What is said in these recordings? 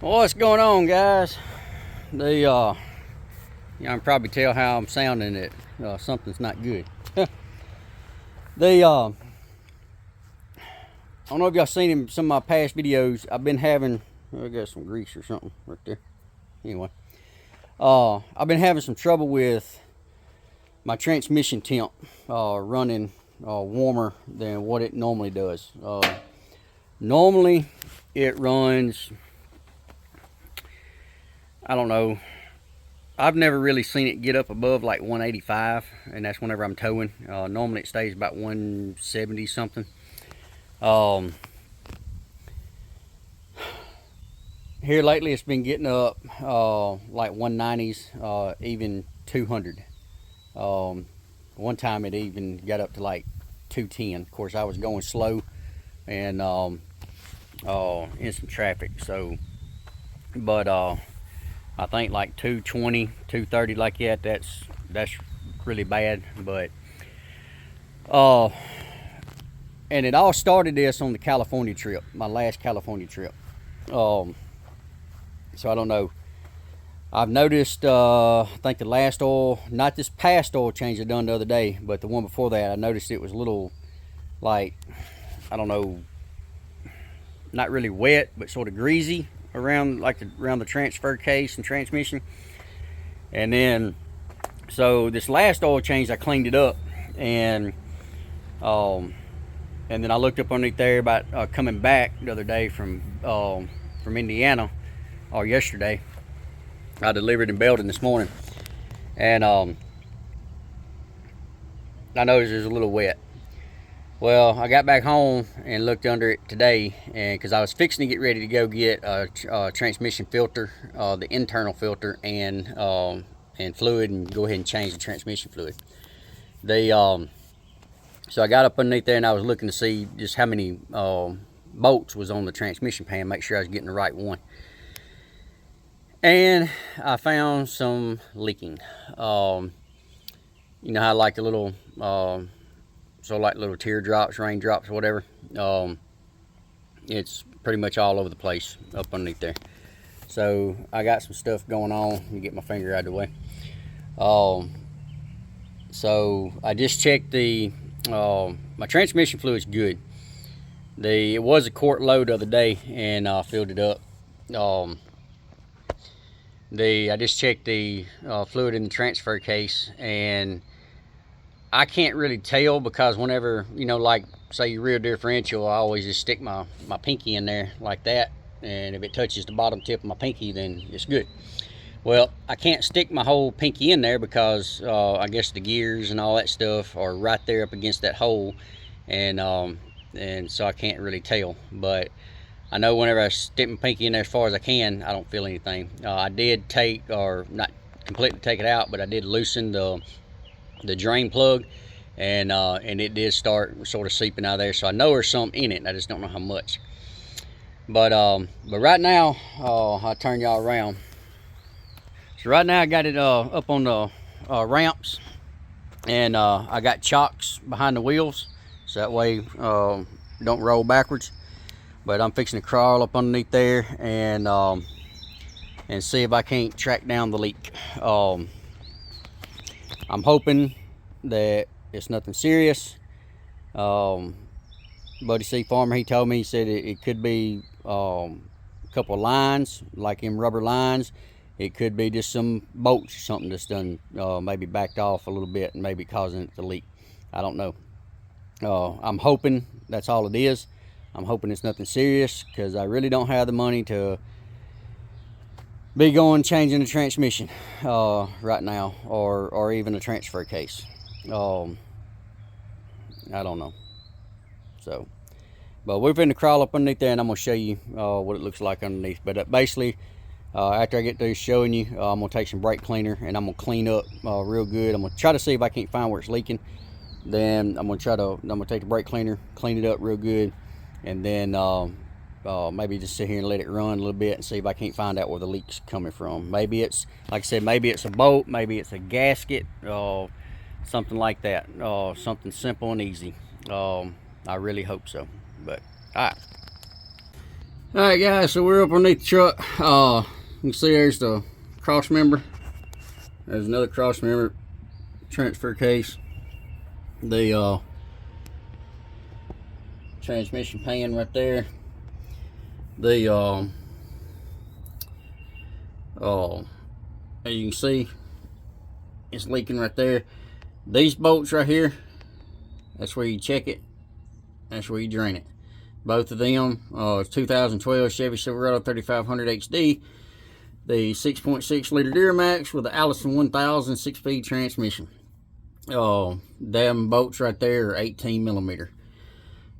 What's going on, guys? You can probably tell how I'm sounding that something's not good. I don't know if y'all seen in some of my past videos. I've been having, I got some grease or something right there. Anyway, I've been having some trouble with my transmission temp running warmer than what it normally does. Normally, it runs, I don't know, I've never really seen it get up above like 185, and that's whenever I'm towing. Normally it stays about 170 something. Here lately it's been getting up like 190s, even 200. One time it even got up to like 210. Of course, I was going slow and in some traffic, so, but I think like 220, 230 like that, that's really bad. But and it all started this on the California trip, my last California trip. So I don't know. I've noticed, I think the last oil, not this past oil change I done the other day, but the one before that, I noticed it was a little, like, I don't know, not really wet, but sort of greasy around the transfer case and transmission. And then, so this last oil change, I cleaned it up, and then I looked up underneath there about coming back the other day from Indiana, or yesterday. I delivered in Belton this morning, and I noticed it was a little wet. Well, I got back home and looked under it today, and because I was fixing to get ready to go get a transmission filter, the internal filter, and fluid, and go ahead and change the transmission fluid. So I got up underneath there and I was looking to see just how many bolts was on the transmission pan, make sure I was getting the right one. And I found some leaking. You know how like the little like little teardrops, raindrops, whatever. It's pretty much all over the place up underneath there. So I got some stuff going on. Let me get my finger out of the way. So I just checked my transmission fluid's good. It was a quart load the other day, and I filled it up. I just checked the fluid in the transfer case, and I can't really tell, because whenever, like say your rear differential, I always just stick my pinky in there like that, and if it touches the bottom tip of my pinky, then it's good. Well, I can't stick my whole pinky in there because I guess the gears and all that stuff are right there up against that hole, and so I can't really tell. But I know whenever I stick my pinky in there as far as I can, I don't feel anything. I did take, or not completely take it out, but I did loosen the drain plug, and it did start sort of seeping out of there. So I know there's something in it, and I just don't know how much. But right now, I'll turn y'all around. So right now I got it up on the ramps, and I got chocks behind the wheels, so that way don't roll backwards. But I'm fixing to crawl up underneath there and see if I can't track down the leak. I'm hoping that it's nothing serious. Buddy C Farmer, he told me, he said it could be a couple of lines, like them rubber lines. It could be just some bolts or something that's done, maybe backed off a little bit and maybe causing it to leak. I don't know. I'm hoping that's all it is. I'm hoping it's nothing serious, because I really don't have the money to be going changing the transmission right now, or even a transfer case. I don't know. So, but we're going to crawl up underneath there, and I'm going to show you what it looks like underneath. But basically, after I get through showing you, I'm going to take some brake cleaner, and I'm going to clean up real good. I'm going to try to see if I can't find where it's leaking. Then I'm going to take the brake cleaner, clean it up real good, and then maybe just sit here and let it run a little bit and see if I can't find out where the leak's coming from. Maybe it's, like I said, maybe it's a bolt, maybe it's a gasket, something like that. Something simple and easy. I really hope so. But all right. Alright guys, so we're up underneath the truck. You can see there's the cross member. There's another cross member transfer case. The transmission pan right there. The as you can see, it's leaking right there. These bolts right here, that's where you check it, that's where you drain it. Both of them, it's 2012 Chevy Silverado 3500 XD, the 6.6 liter Duramax with the Allison 1000 6-speed transmission. Them bolts right there are 18 millimeter.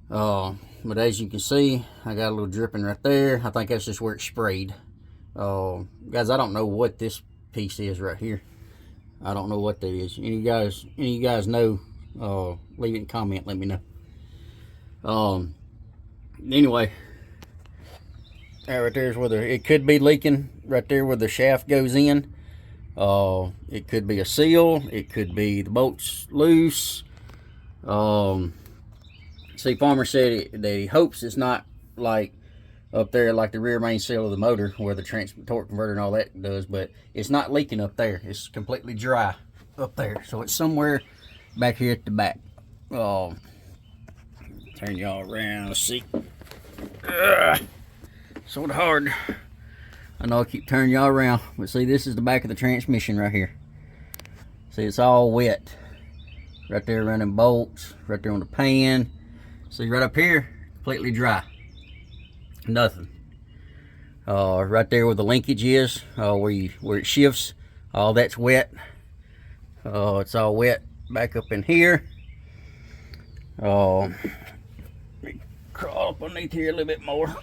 But as you can see, I got a little dripping right there. I think that's just where it sprayed. Guys, I don't know what this piece is right here. I don't know what that is. Any of you guys know, leave it in comment, let me know. Anyway, that right there is where it could be leaking right there where the shaft goes in. It could be a seal, it could be the bolts loose. See, Farmer said that he hopes it's not like up there like the rear main seal of the motor where the torque converter and all that does, but it's not leaking up there. It's completely dry up there, so it's somewhere back here at the back. Turn y'all around, let's see. Sort of hard. I know I keep turning y'all around, but see, this is the back of the transmission right here. See, it's all wet right there around them bolts, right there on the pan. See, right up here, completely dry, nothing. Right there where the linkage is, where it shifts, all that's wet. It's all wet back up in here. Let me crawl up underneath here a little bit more.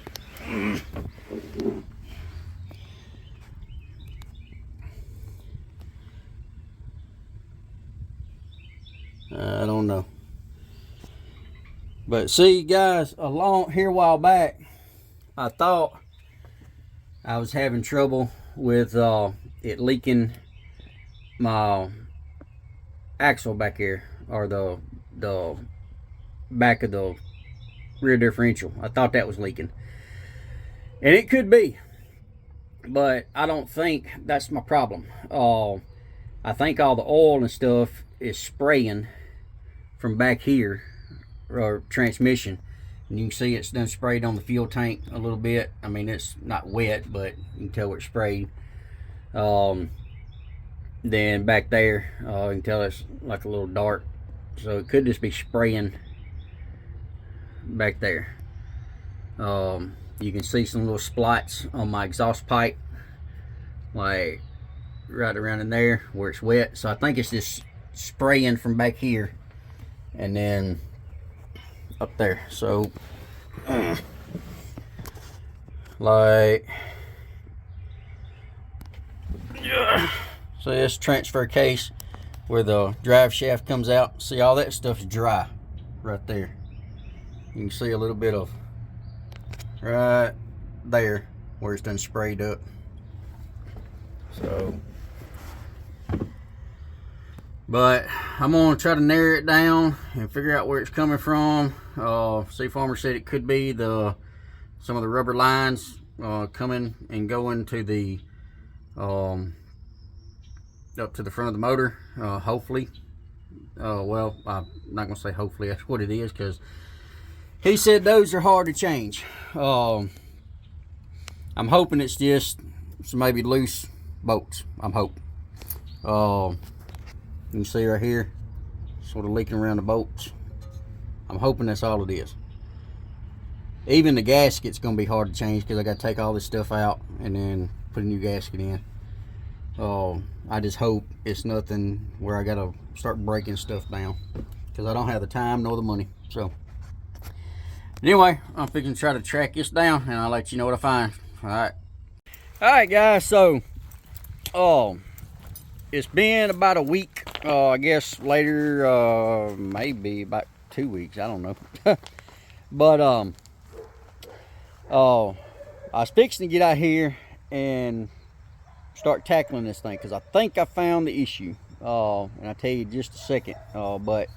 I don't know. But see, guys, along here a while back, I thought I was having trouble with it leaking my axle back here, or the back of the rear differential. I thought that was leaking, and it could be, but I don't think that's my problem. I think all the oil and stuff is spraying from back here, or transmission, and you can see it's done sprayed on the fuel tank a little bit. I mean, it's not wet, but you can tell it's sprayed. Then back there, you can tell it's like a little dark, so it could just be spraying back there. You can see some little splotch on my exhaust pipe, like right around in there where it's wet. So I think it's just spraying from back here and then up there. So like, so this transfer case where the drive shaft comes out, see, all that stuff's dry right there. You can see a little bit of right there where it's done sprayed up. So, but I'm gonna try to narrow it down and figure out where it's coming from. See, Farmer said it could be some of the rubber lines coming and going to the up to the front of the motor. Hopefully, well, I'm not gonna say hopefully that's what it is, because he said those are hard to change. I'm hoping it's just some maybe loose bolts. I'm hoping. You can see right here, sort of leaking around the bolts. I'm hoping that's all it is. Even the gasket's gonna be hard to change because I gotta take all this stuff out and then put a new gasket in. I just hope it's nothing where I gotta start breaking stuff down, because I don't have the time nor the money. So anyway, I'm fixing to try to track this down, and I'll let you know what I find. All right guys, so it's been about a week, I guess later, maybe about 2 weeks, I don't know. But I was fixing to get out here and start tackling this thing, because I think I found the issue, and I'll tell you in just a second. But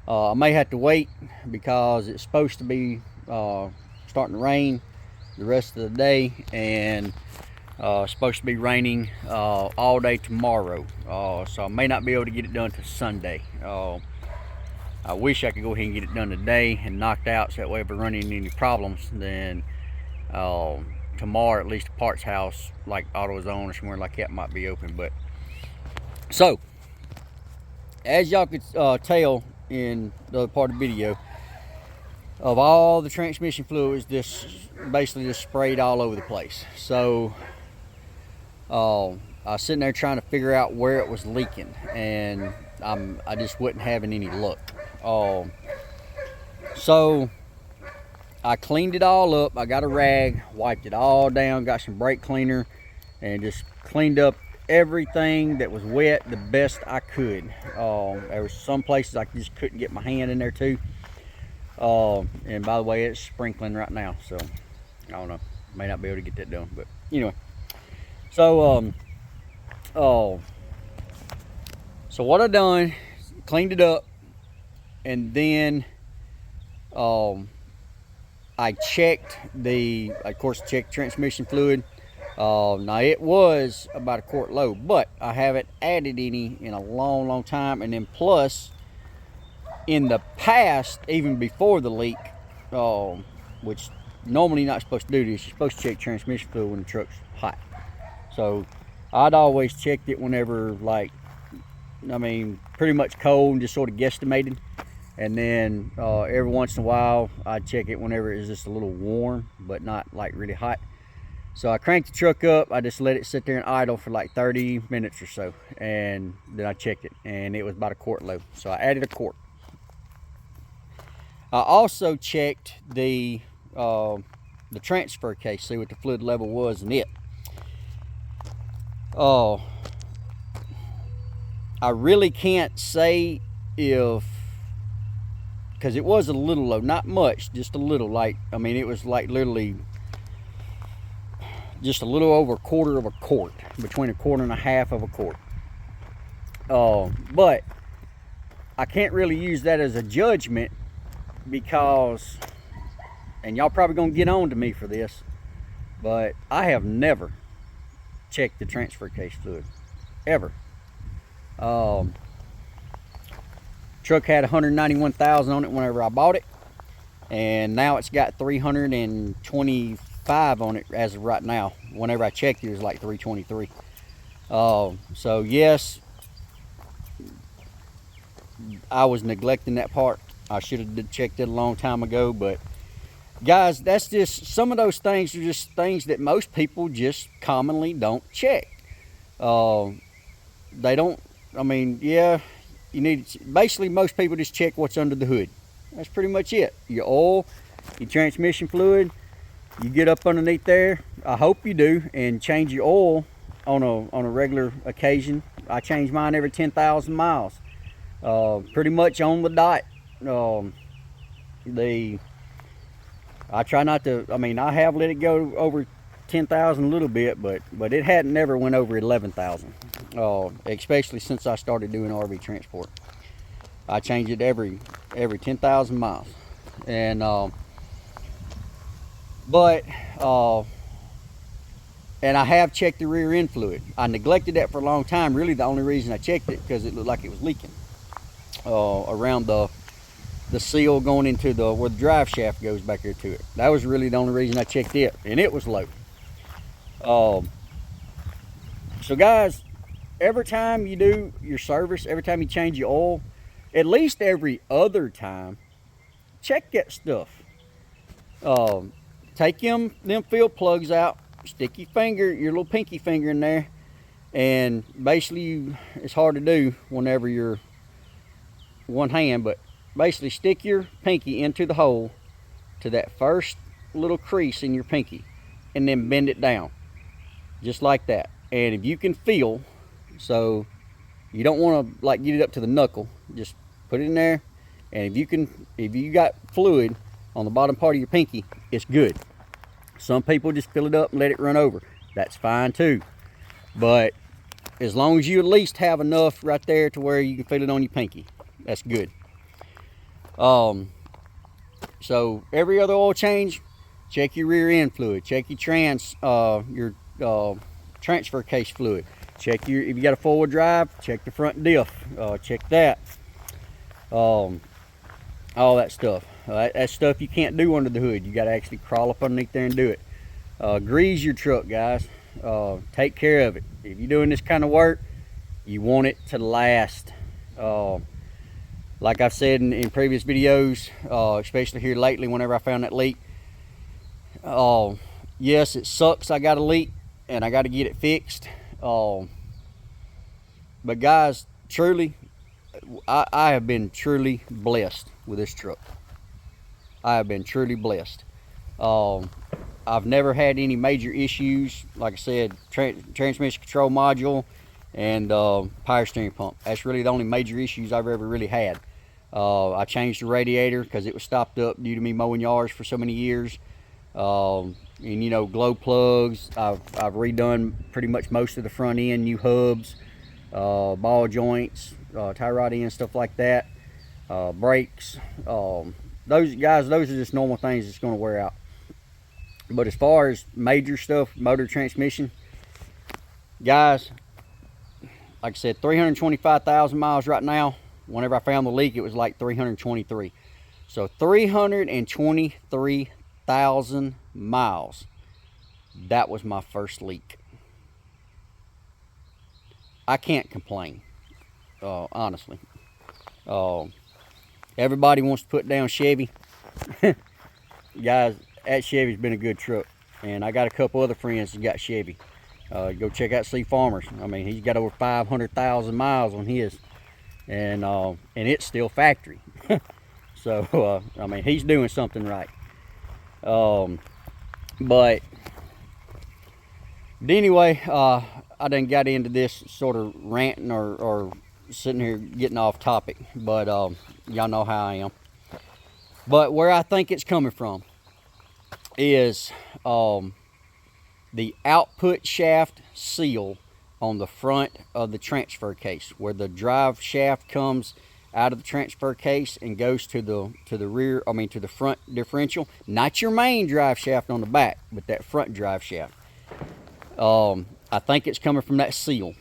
I may have to wait, because it's supposed to be starting to rain the rest of the day, and it's supposed to be raining all day tomorrow, so I may not be able to get it done till Sunday. I wish I could go ahead and get it done today and knocked out, so that way if we're running into any problems, then tomorrow at least the parts house like AutoZone or somewhere like that might be open. But so as y'all could tell in the other part of the video, of all the transmission fluids, this basically just sprayed all over the place. So I was sitting there trying to figure out where it was leaking, and I just wasn't having any luck. So I cleaned it all up. I got a rag, wiped it all down, got some brake cleaner, and just cleaned up everything that was wet the best I could. There was some places I just couldn't get my hand in there too. And by the way, it's sprinkling right now, so I don't know, may not be able to get that done, but anyway. So so what I done, cleaned it up, and then I checked of course checked transmission fluid. Now it was about a quart low, but I haven't added any in a long time. And then plus, in the past, even before the leak, which normally you're not supposed to do this, you're supposed to check transmission fluid when the truck's hot. So I'd always checked it whenever, like, I mean, pretty much cold, and just sort of guesstimated. And then every once in a while I'd check it whenever it was just a little warm, but not like really hot. So I cranked the truck up, I just let it sit there and idle for like 30 minutes or so, and then I checked it, and it was about a quart low. So I added a quart. I also checked the transfer case, see what the fluid level was in it. I really can't say if, because it was a little low, not much, just a little. Like, I mean, it was like literally just a little over a quarter of a quart, between a quarter and a half of a quart. But I can't really use that as a judgment, because, and y'all probably gonna get on to me for this, but I have never checked the transfer case fluid, ever. Truck had 191,000 on it whenever I bought it, and now it's got 325 on it as of right now. Whenever I checked it was like 323. So yes, I was neglecting that part. I should have checked it a long time ago. But guys, that's just, some of those things are just things that most people just commonly don't check. They don't, I mean, yeah, you need to, basically most people just check what's under the hood. That's pretty much it. Your oil, your transmission fluid, you get up underneath there, I hope you do, and change your oil on a regular occasion. I change mine every 10,000 miles, pretty much on the dot. I try not to, I mean, I have let it go over 10,000 a little bit, but it hadn't never went over 11,000. Especially since I started doing RV transport. I change it every 10,000 miles. And and I have checked the rear end fluid. I neglected that for a long time. Really the only reason I checked it, because it looked like it was leaking around the seal going into where the drive shaft goes back here to it. That was really the only reason I checked it, and it was low. So guys, every time you do your service, every time you change your oil, at least every other time, check that stuff. Take them field plugs out, stick your little pinky finger in there, and basically, it's hard to do whenever you're one hand, but basically stick your pinky into the hole to that first little crease in your pinky, and then bend it down, just like that. And if you can feel, so you don't want to like get it up to the knuckle, just put it in there, and if you got fluid on the bottom part of your pinky, it's good. Some people just fill it up and let it run over. That's fine too. But as long as you at least have enough right there to where you can feel it on your pinky, that's good. So every other oil change, check your rear end fluid, check your transfer case fluid, check your, if you got a four-wheel drive, check the front diff, check that, all that stuff. That's stuff you can't do under the hood. You got to actually crawl up underneath there and do it. Grease your truck, guys. Take care of it. If you're doing this kind of work, you want it to last. Like I've said in previous videos, especially here lately whenever I found that leak, yes, it sucks I got a leak and I got to get it fixed. But guys, truly, I have been truly blessed with this truck. I have been truly blessed. I've never had any major issues. Like I said, transmission control module and power steering pump. That's really the only major issues I've ever really had. I changed the radiator because it was stopped up due to me mowing yards for so many years. And you know, glow plugs. I've redone pretty much most of the front end, new hubs, ball joints, tie rod ends, stuff like that. Brakes. Those are just normal things that's going to wear out. But as far as major stuff, motor, transmission, guys, like I said, 325,000 miles right now. Whenever I found the leak, it was like 323. So 323,000 miles. That was my first leak. I can't complain, honestly. Everybody wants to put down Chevy. Guys, that Chevy's been a good truck. And I got a couple other friends that got Chevy. Go check out C Farmers. I mean, he's got over 500,000 miles on his. And it's still factory. So, I mean, he's doing something right. But anyway, I done got into this sort of ranting or sitting here getting off topic. But y'all know how I am. But where I think it's coming from is the output shaft seal on the front of the transfer case, where the drive shaft comes out of the transfer case and goes to the rear, I mean to the front differential. Not your main drive shaft on the back, but that front drive shaft. I think it's coming from that seal.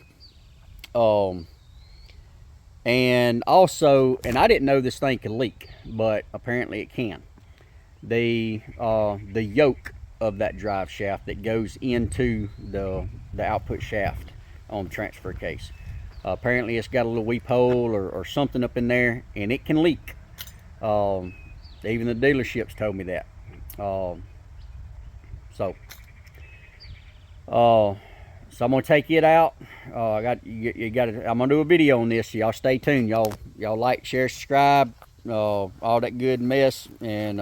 And also, and I didn't know this thing could leak, but apparently it can. The yoke of that drive shaft that goes into the output shaft on the transfer case. Apparently it's got a little weep hole or something up in there, and it can leak. Even the dealerships told me that. So I'm gonna take it out. I'm gonna do a video on this, so y'all stay tuned. Y'all like, share, subscribe, all that good mess, and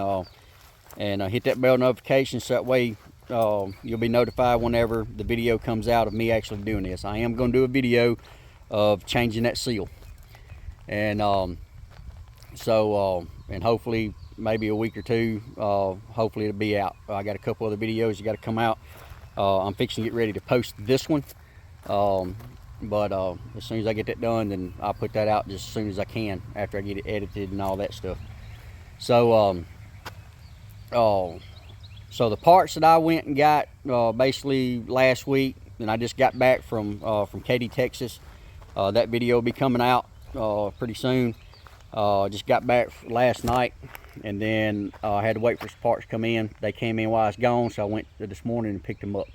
hit that bell notification so that way you'll be notified whenever the video comes out of me actually doing this. I am going to do a video of changing that seal, and and hopefully maybe a week or two, hopefully it'll be out. I got a couple other videos that got to come out. I'm fixing to get ready to post this one, but as soon as I get that done, then I'll put that out just as soon as I can after I get it edited and all that stuff. So so the parts that I went and got basically last week, and I just got back from Katy, Texas. That video will be coming out pretty soon. Just got back last night, and then I had to wait for some parts to come in. They came in while I was gone, so I went this morning and picked them up.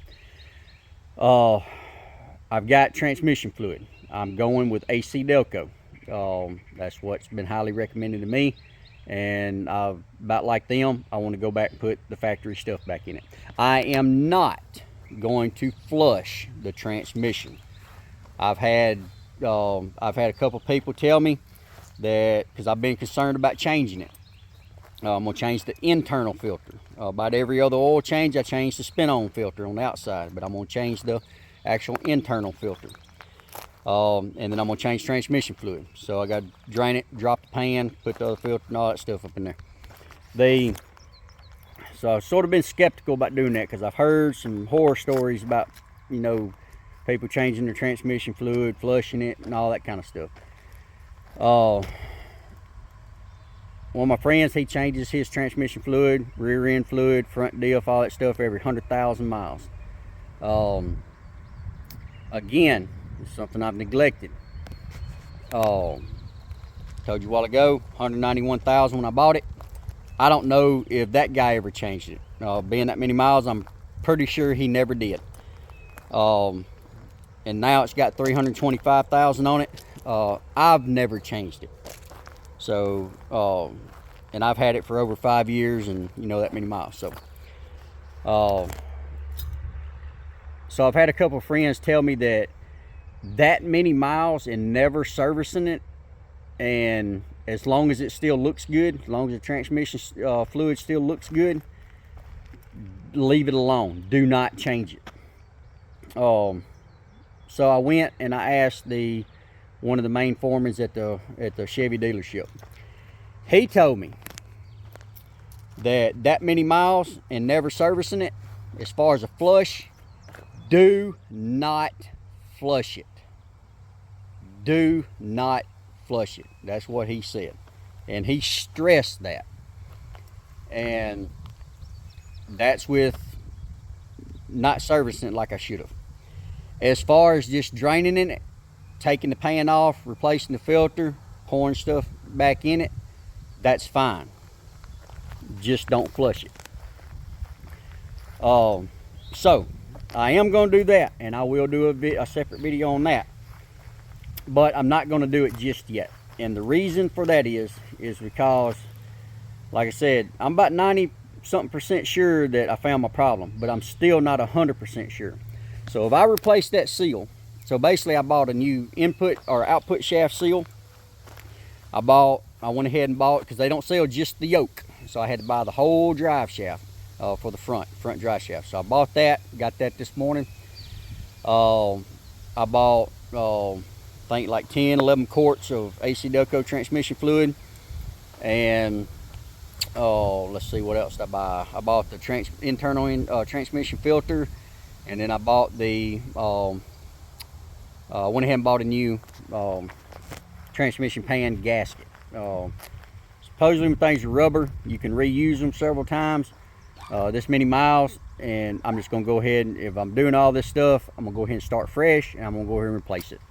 I've got transmission fluid. I'm going with AC Delco. That's what's been highly recommended to me. And about like them, I want to go back and put the factory stuff back in it. I am not going to flush the transmission. I've had a couple people tell me that, because I've been concerned about changing it. I'm going to change the internal filter. About every other oil change, I change the spin-on filter on the outside, but I'm going to change the actual internal filter. And then I'm going to change transmission fluid. So I got to drain it, drop the pan, put the other filter and all that stuff up in there. So I've sort of been skeptical about doing that, because I've heard some horror stories about, you know, people changing their transmission fluid, flushing it, and all that kind of stuff. one of my friends, he changes his transmission fluid, rear end fluid, front diff, all that stuff every 100,000 miles. Again, it's something I've neglected. Told you a while ago, 191,000 when I bought it. I don't know if that guy ever changed it. Being that many miles, I'm pretty sure he never did. And now it's got 325,000 on it. I've never changed it. So, and I've had it for over 5 years, and you know, that many miles. So I've had a couple of friends tell me that many miles and never servicing it, and as long as it still looks good, as long as the transmission fluid still looks good, leave it alone. Do not change it. So I went and I asked one of the main foremans at the Chevy dealership. He told me that many miles and never servicing it, as far as a flush, do not flush it. Do not flush it. That's what he said, and he stressed that. And that's with not servicing it like I should have. As far as just draining in it, taking the pan off, replacing the filter, pouring stuff back in it, that's fine. Just don't flush it. So I am going to do that, and I will do a separate video on that, but I'm not going to do it just yet. And the reason for that is because, like I said, I'm about 90-something% sure that I found my problem, but I'm still not 100% sure. So if I replace that seal, so basically I bought a new input or output shaft seal. I went ahead and bought, because they don't sell just the yoke, so I had to buy the whole drive shaft for the front drive shaft. So I bought that, got that this morning. I bought I think like 10-11 quarts of AC Delco transmission fluid, and let's see what else did I buy. I bought the internal transmission filter, and then I bought the went ahead and bought a new transmission pan gasket. Supposedly when things are rubber, you can reuse them several times. This many miles, and I'm just gonna go ahead, and if I'm doing all this stuff, I'm gonna go ahead and start fresh, and I'm gonna go ahead and replace it.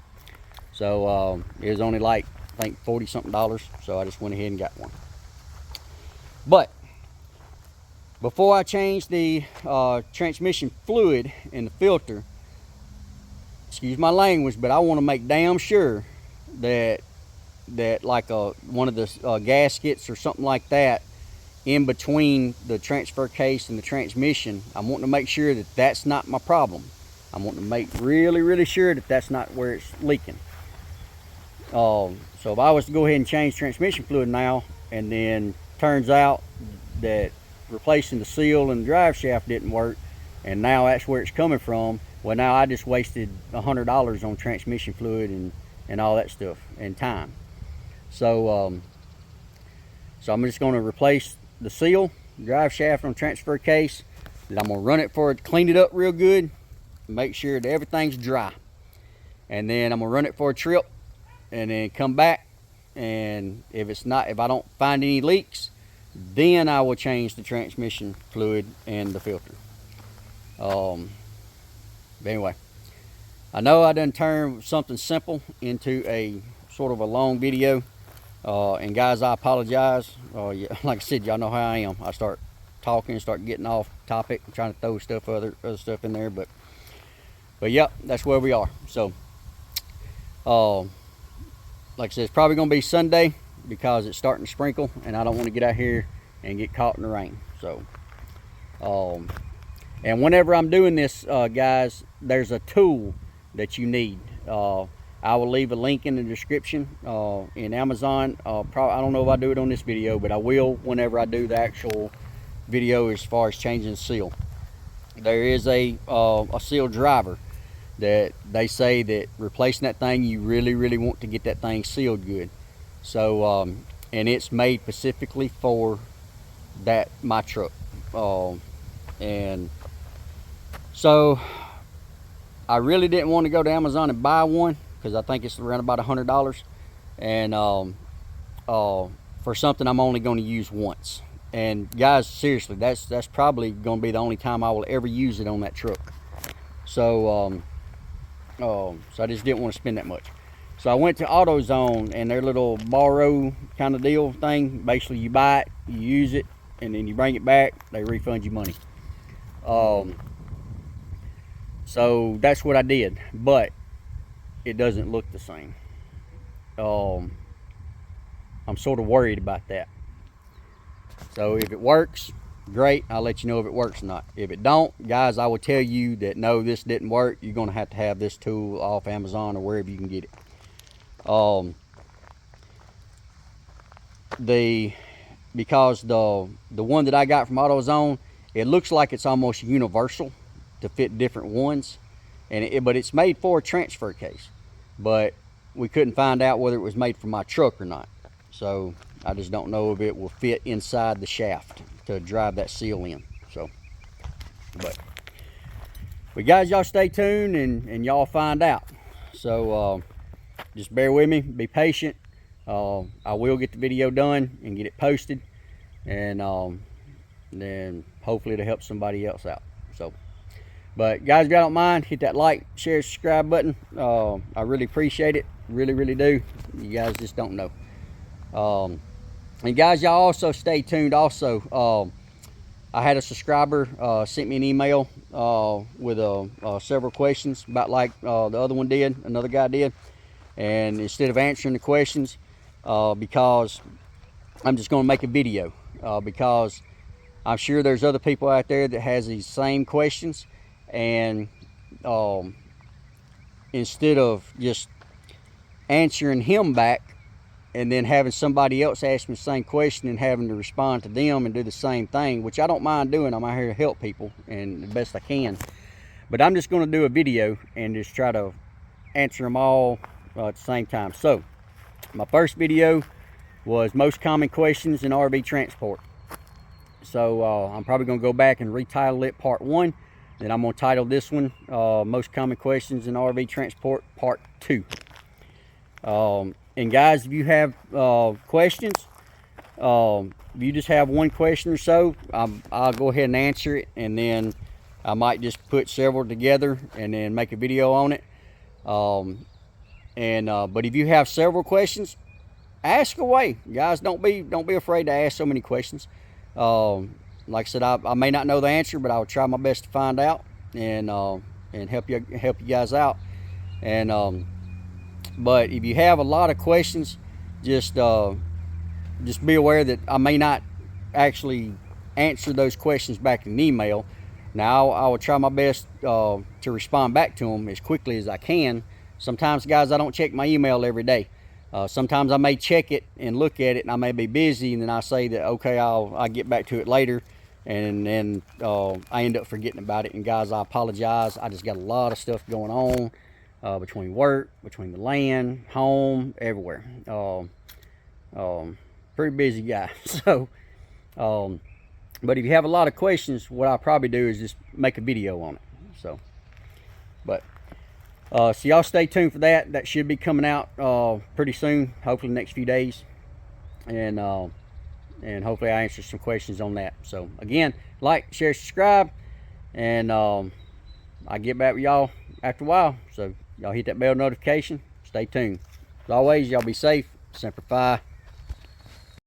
So it was only like, I think, $40-something, so I just went ahead and got one. But before I change the transmission fluid in the filter, excuse my language, but I want to make damn sure that like one of the gaskets or something like that in between the transfer case and the transmission, I'm wanting to make sure that that's not my problem. I'm wanting to make really sure that that's not where it's leaking. So if I was to go ahead and change transmission fluid now, and then turns out that replacing the seal and the drive shaft didn't work, and now that's where it's coming from, well, now I just wasted $100 on transmission fluid and all that stuff and time. So so I'm just going to replace the seal, drive shaft on transfer case, and I'm going to run it for it, clean it up real good, make sure that everything's dry, and then I'm going to run it for a trip, and then come back, and if I don't find any leaks, then I will change the transmission fluid and the filter. But anyway, I know I done turned something simple into a sort of a long video, and guys, I apologize. Yeah, like I said, y'all know how I am. I start talking, start getting off topic, I'm trying to throw stuff, other stuff in there, but yep, that's where we are. So like I said, it's probably gonna be Sunday because it's starting to sprinkle, and I don't want to get out here and get caught in the rain. So and whenever I'm doing this, guys, there's a tool that you need. I will leave a link in the description in Amazon. I don't know if I do it on this video, but I will whenever I do the actual video as far as changing the seal. There is a seal driver that they say that replacing that thing, you really want to get that thing sealed good. So and it's made specifically for my truck. And so I really didn't want to go to Amazon and buy one, because I think it's around about $100. And for something I'm only going to use once. And guys, seriously, that's probably going to be the only time I will ever use it on that truck. So so I just didn't want to spend that much. So I went to AutoZone, and their little borrow kind of deal thing, basically you buy it, you use it, and then you bring it back, they refund you money. So that's what I did, but it doesn't look the same. I'm sort of worried about that. So if it works, great, I'll let you know if it works or not. If it don't, guys, I will tell you that no, this didn't work. You're going to have this tool off Amazon or wherever you can get it. Because the one that I got from AutoZone, it looks like it's almost universal to fit different ones, and but it's made for a transfer case, but we couldn't find out whether it was made for my truck or not. So I just don't know if it will fit inside the shaft to drive that seal in. So but guys, y'all stay tuned and y'all find out. So just bear with me, be patient. I will get the video done and get it posted, and then hopefully it'll help somebody else out. So, but guys, if y'all don't mind, hit that like, share, subscribe button. I really appreciate it, really do. You guys just don't know. And guys, y'all also stay tuned. Also, I had a subscriber sent me an email with several questions about like the other one did, another guy did. And instead of answering the questions, because I'm just going to make a video, because I'm sure there's other people out there that has these same questions, and instead of just answering him back and then having somebody else ask me the same question and having to respond to them and do the same thing, which I don't mind doing. I'm out here to help people and the best I can, but I'm just going to do a video and just try to answer them all at the same time. So my first video was most common questions in RV transport. So I'm probably going to go back and retitle it part 1. Then I'm going to title this one most common questions in RV transport part 2. And guys, if you have questions, if you just have one question or so, I'll go ahead and answer it, and then I might just put several together and then make a video on it. But if you have several questions, ask away, guys. Don't be afraid to ask so many questions. Like I said, I may not know the answer, but I'll try my best to find out and help you guys out. And but if you have a lot of questions, just be aware that I may not actually answer those questions back in an email. Now I will try my best to respond back to them as quickly as I can. Sometimes, guys, I don't check my email every day. Sometimes I may check it and look at it, and I may be busy, and then I say that, okay, I'll get back to it later, and then I end up forgetting about it. And guys, I apologize. I just got a lot of stuff going on between work, between the land, home, everywhere. Pretty busy guy. So, but if you have a lot of questions, what I'll probably do is just make a video on it. So, but so y'all stay tuned for that. That should be coming out pretty soon, hopefully the next few days, and hopefully I answer some questions on that. So again, like, share, subscribe, and I get back with y'all after a while. So y'all hit that bell notification. Stay tuned. As always, y'all be safe. Semper Fi.